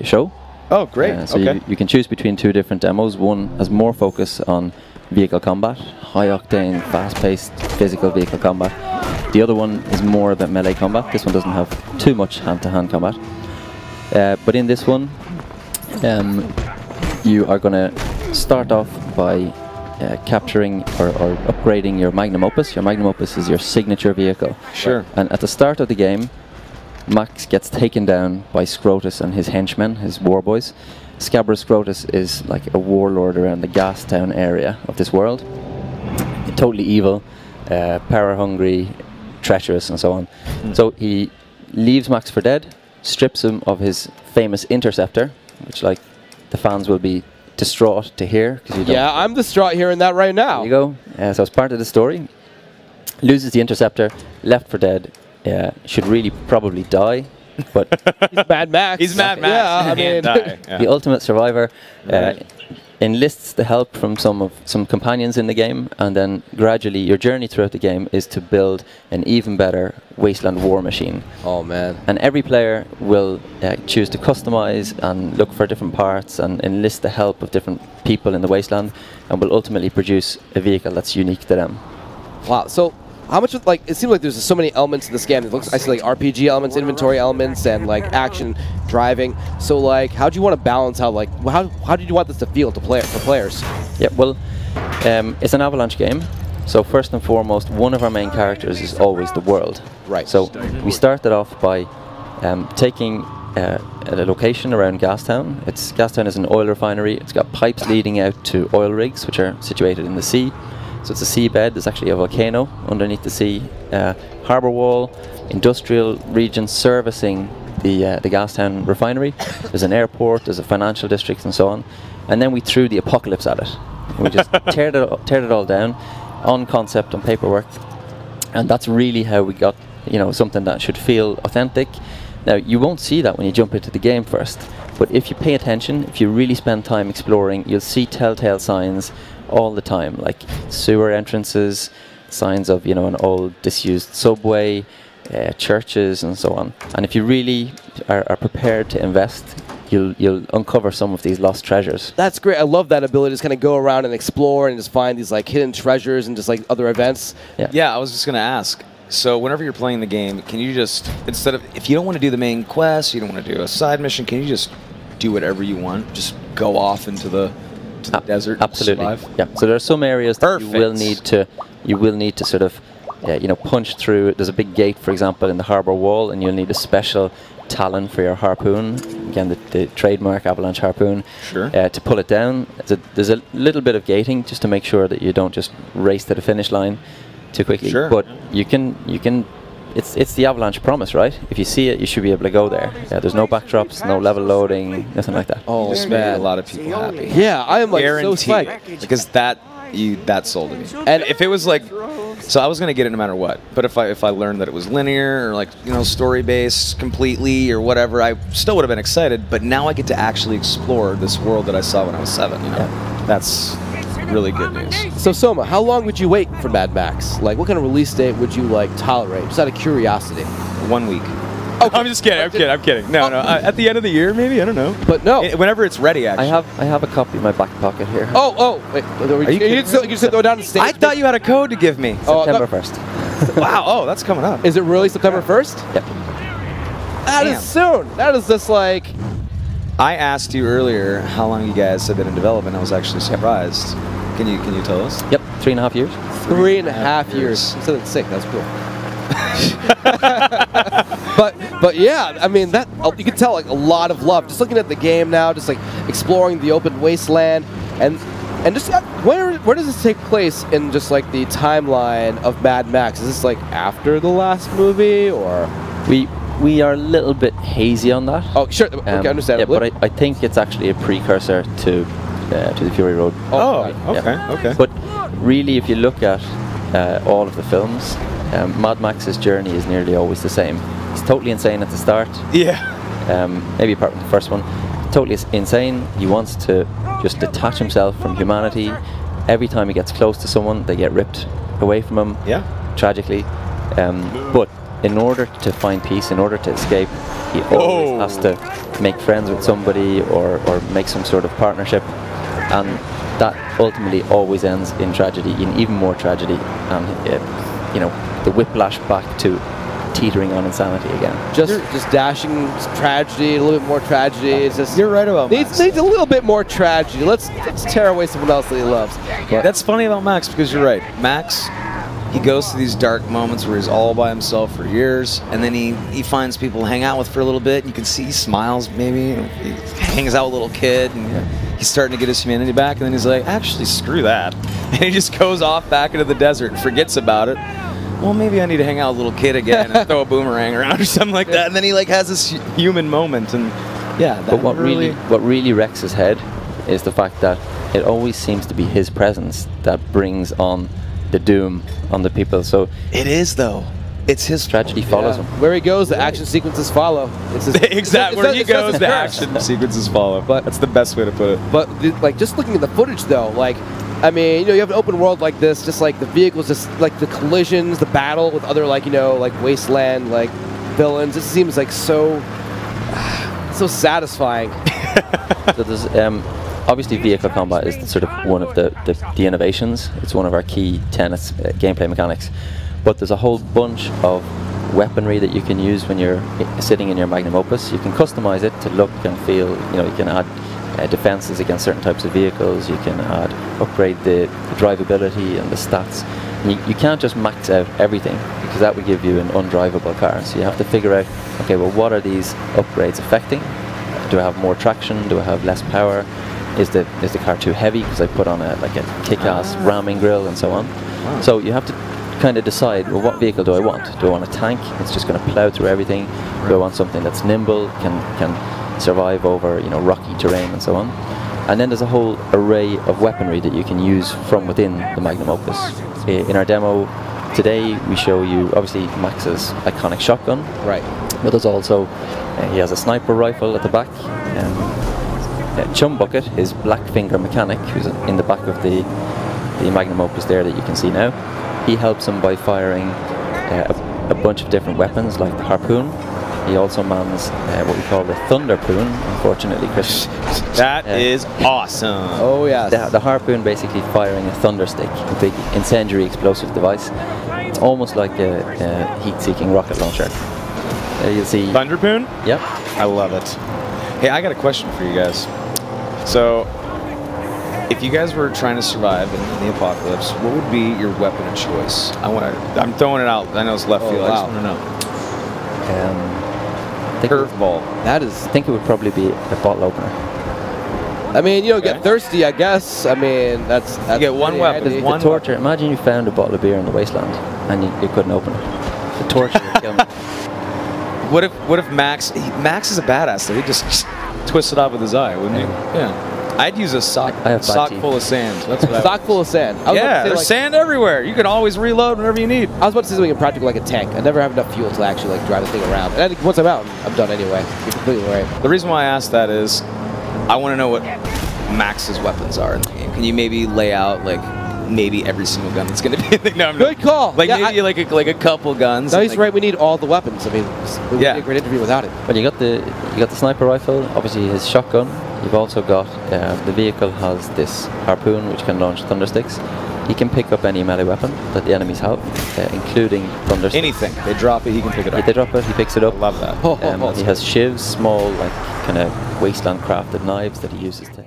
show. Oh, great. So you can choose between two different demos. One has more focus on vehicle combat, high-octane, fast-paced physical vehicle combat. The other one is more about melee combat. This one doesn't have too much hand-to-hand combat. But in this one, you are going to start off by capturing or upgrading your Magnum Opus. Your Magnum Opus is your signature vehicle. Sure. And at the start of the game, Max gets taken down by Scrotus and his henchmen, his war boys. Scabrous Scrotus is like a warlord around the Gastown area of this world. Totally evil, power-hungry, treacherous, and so on. So he leaves Max for dead, strips him of his famous interceptor, which like the fans will be distraught to hear. Yeah, I'm distraught hearing that right now. There you go. So it's part of the story. Loses the interceptor, left for dead. Should really probably die, but he's Mad Max. He's Mad Max. Yeah, I mean, the ultimate survivor enlists the help from some companions in the game, and then gradually your journey throughout the game is to build an even better Wasteland war machine. Oh man! And every player will choose to customize and look for different parts and enlist the help of different people in the Wasteland, and will ultimately produce a vehicle that's unique to them. Wow. So how much of, like, it seems like there's so many elements to this game. It looks, I see like RPG elements, inventory elements, and like action, driving. So like, how do you want to balance how how did you want this to feel to for players? Yeah, well, it's an Avalanche game. So first and foremost, one of our main characters is always the world. Right. So we started off by taking a location around Gastown. Gastown is an oil refinery. It's got pipes leading out to oil rigs, which are situated in the sea. So it's a seabed. There's actually a volcano underneath the sea. Harbour wall, industrial region servicing the Gastown refinery. There's an airport, there's a financial district, and so on. And then we threw the apocalypse at it. And we just teared it all down on concept, on paperwork. And that's really how we got, something that should feel authentic. Now, you won't see that when you jump into the game first. But if you pay attention, if you really spend time exploring, you'll see telltale signs all the time, like sewer entrances, signs of an old disused subway, churches, and so on. And if you really are prepared to invest, you'll uncover some of these lost treasures. That's great. I love that ability to just kind of go around and explore and just find these like hidden treasures and just like other events. Yeah, I was just gonna ask. So whenever you're playing the game, can you just, instead of, if you don't want to do the main quest, you don't want to do a side mission, can you just do whatever you want? Just go off into the desert. Absolutely. And survive? Yeah. So there are some areas that you will need to sort of punch through. There's a big gate, for example, in the harbour wall, and you'll need a special talon for your harpoon. Again, the trademark Avalanche harpoon. Sure. To pull it down. There's a little bit of gating just to make sure that you don't just race to the finish line too quickly. Sure. But you can. It's the Avalanche promise, right? If you see it, you should be able to go there. Yeah, there's no backdrops, no level loading, nothing like that. Oh, just made a lot of people happy. Yeah, I am like so Guaranteed. psyched. Because that sold me. And if it was like, so I was gonna get it no matter what. But if I learned that it was linear or like story based completely or whatever, I still would have been excited. But now I get to actually explore this world that I saw when I was 7. That's really good news. So Soma, how long would you wait for Mad Max? Like, what kind of release date would you like tolerate? Just out of curiosity. 1 week. Okay. I'm just kidding. I'm kidding. No. At the end of the year, maybe. I don't know. But no. Whenever it's ready, actually. I have a copy in my back pocket here. Oh. Wait. You just throw down the stage. I thought you had a code to give me. September 1st. Wow. Oh, that's coming up. Is it really September 1st? Yep. That is soon. That is just like. I asked you earlier how long you guys have been in development. I was actually surprised. Can you tell us? Yep, 3.5 years. 3.5 years. You said it's sick. That's cool. but yeah, I mean that you can tell like a lot of love. Just looking at the game now, just like exploring the open wasteland, and just where does this take place in just like the timeline of Mad Max? Is this like after the last movie or? We are a little bit hazy on that. Oh sure, okay, understandably. Yeah, but I think it's actually a precursor to the Fury Road. Okay. But really, if you look at all of the films, Mad Max's journey is nearly always the same. He's totally insane at the start. Yeah. Maybe apart from the first one. Totally insane. He wants to just detach himself from humanity. Every time he gets close to someone, they get ripped away from him. Yeah. Tragically. But in order to find peace, in order to escape, he always has to make friends with somebody or make some sort of partnership, and that ultimately always ends in tragedy, in even more tragedy, and you know, the whiplash back to teetering on insanity again. Just dashing tragedy, a little bit more tragedy. It's just You're right about needs a little bit more tragedy. Let's tear away someone else that he loves. But That's funny about Max, because you're right. Max, he goes through these dark moments where he's all by himself for years, and then he finds people to hang out with for a little bit. And you can see he smiles, maybe. He hangs out with a little kid, and he's starting to get his humanity back. And then he's like, actually, screw that. And he just goes off back into the desert and forgets about it. Well, maybe I need to hang out with a little kid again and throw a boomerang around or something like that. And then he like has this human moment, and yeah. But what really wrecks his head is the fact that it always seems to be his presence that brings on the doom on the people. So it is, though. It's his tragedy follows him. Where he goes, the action sequences follow. It's his, exactly where he goes, the action sequences follow. But that's the best way to put it. But like just looking at the footage, though, like. I mean, you know, you have an open world like this, just like the vehicles, just like the collisions, the battle with other, like, you know, like wasteland, like villains. It seems like so satisfying. So there's obviously vehicle combat is sort of one of the innovations. It's one of our key tenets, gameplay mechanics. But there's a whole bunch of weaponry that you can use when you're sitting in your Magnum Opus. You can customize it to look and feel. You know, you can add defenses against certain types of vehicles. You can upgrade the drivability and the stats. And you can't just max out everything, because that would give you an undrivable car. So you have to figure out, okay, well, what are these upgrades affecting? Do I have more traction? Do I have less power? Is the car too heavy because I put on a kick-ass ramming grille and so on? Wow. So you have to kind of decide, well, what vehicle do I want? Do I want a tank that's just going to plow through everything? Do I want something that's nimble, can survive over, you know, rocky terrain and so on? And then there's a whole array of weaponry that you can use from within the Magnum Opus. In our demo today, we show you obviously Max's iconic shotgun. Right. But there's also he has a sniper rifle at the back. Chum Bucket, his Blackfinger mechanic, who's in the back of the Magnum Opus there that you can see now. He helps him by firing a bunch of different weapons, like the harpoon. He also mans what we call the Thunderpoon, unfortunately, Chris. That is awesome. Oh, yeah. The harpoon basically firing a thunderstick, a big incendiary explosive device. It's almost like a heat-seeking rocket launcher. You'll see... Thunderpoon? Yep. I love it. Hey, I got a question for you guys. So, if you guys were trying to survive in the apocalypse, what would be your weapon of choice? I'm throwing it out. I know it's left field. I just want to know. Curveball. I think it would probably be a bottle opener. I mean, you don't get thirsty, I guess. I mean, that's you get one weapon. The torture. Imagine you found a bottle of beer in the wasteland and you couldn't open it. The torture would kill me. What if Max is a badass though? He'd just twist it off with his eye, wouldn't he? Yeah. I'd use a sock full of sand. That's what sock full of sand. Yeah, there's sand everywhere. You can always reload whenever you need. I was about to say something impractical like a tank. I never have enough fuel to actually like drive the thing around. And I think once I'm out, I'm done anyway. You're completely right. The reason why I asked that is I want to know what Max's weapons are in the game. Can you maybe lay out like maybe every single gun that's going to be in the game? Good call. Like maybe like a couple guns. No, he's right. We need all the weapons. I mean, it would be a great interview without it. But you got the sniper rifle, obviously his shotgun. You've also got the vehicle has this harpoon which can launch thundersticks. He can pick up any melee weapon that the enemies have, including thundersticks. Anything. They drop it, he can pick it up. They drop it, he picks it up. Love that. He has shivs, small, like kind of wasteland crafted knives that he uses to